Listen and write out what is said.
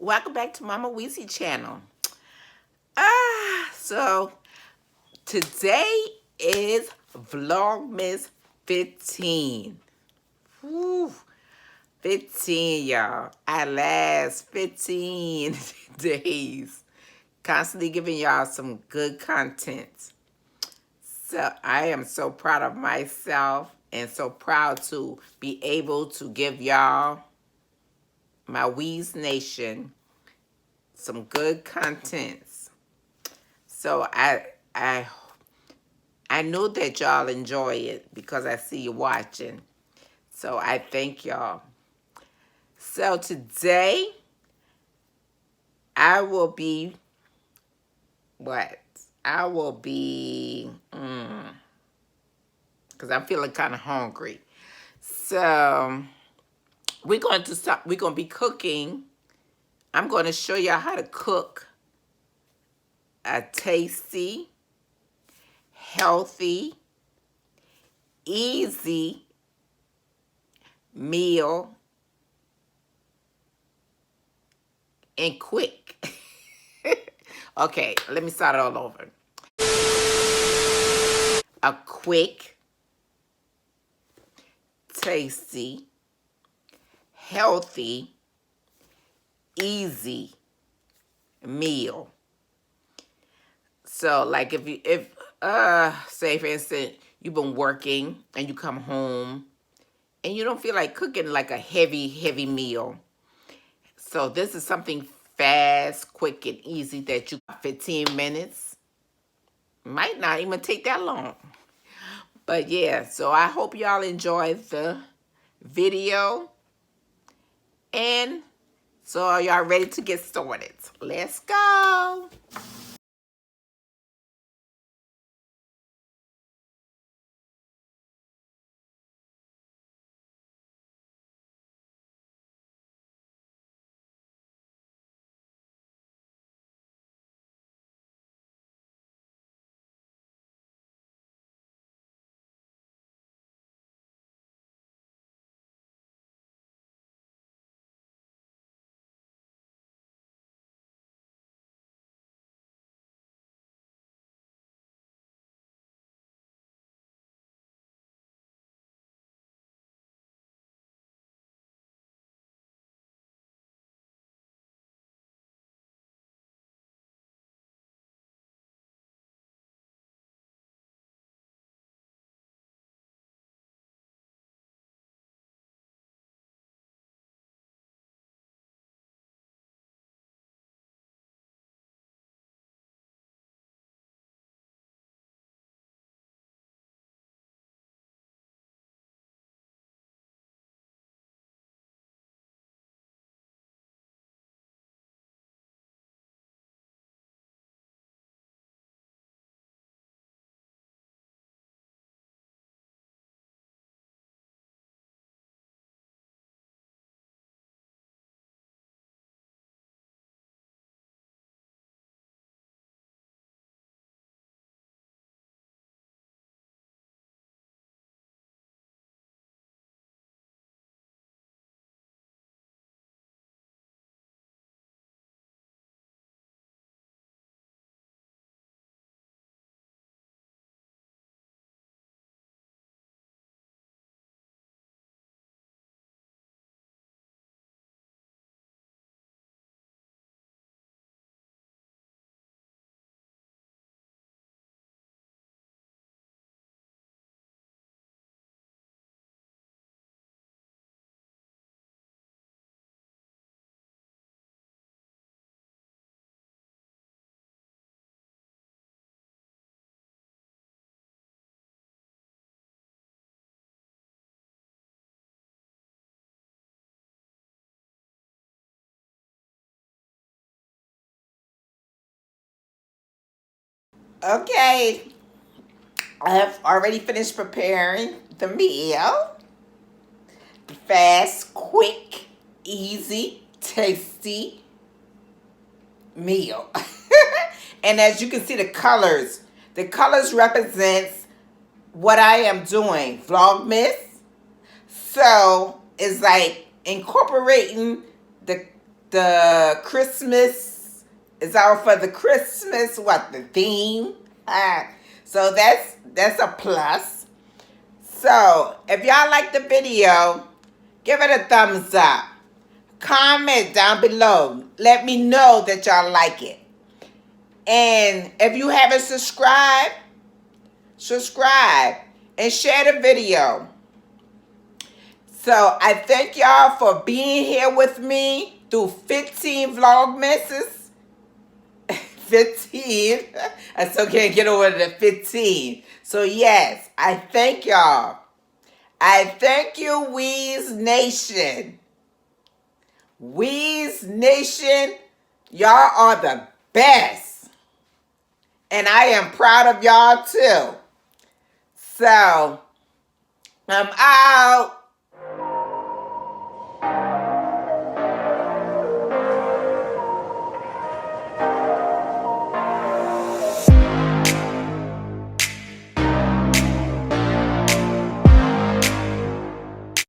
Welcome back to Mama Weesie channel. So today is Vlogmas 15. Whew, 15, y'all. Our last 15 days. Constantly giving y'all some good content. So I am so proud of myself and so proud to be able to give y'all, my Wees Nation, some good contents. So I know that y'all enjoy it because I see you watching. So I thank y'all. So today I will be what? I will be because I'm feeling kind of hungry. So we're going to be cooking. I'm going to show y'all how to cook a tasty, healthy, easy meal and quick. Okay, let me start it all over. A quick, tasty, healthy, easy meal. So like if say for instance you've been working and you come home and you don't feel like cooking like a heavy meal. So this is something fast, quick, and easy that you 15 minutes. Might not even take that long. But yeah, so I hope y'all enjoy the video. And so are y'all ready to get started? Let's go. Okay, I have already finished preparing the meal. Fast, quick, easy, tasty meal. And as you can see, the colors represents what I am doing. Vlogmas. So it's like incorporating The Christmas is out for the Christmas, the theme. So that's a plus. So if y'all like the video, give it a thumbs up. Comment down below. Let me know that y'all like it. And if you haven't subscribed, subscribe and share the video. So I thank y'all for being here with me through 15 Vlogmases. 15. I still can't get over the 15. So yes, I thank y'all. I thank you, Wee's Nation. Wee's Nation, y'all are the best. And I am proud of y'all too. So, I'm out.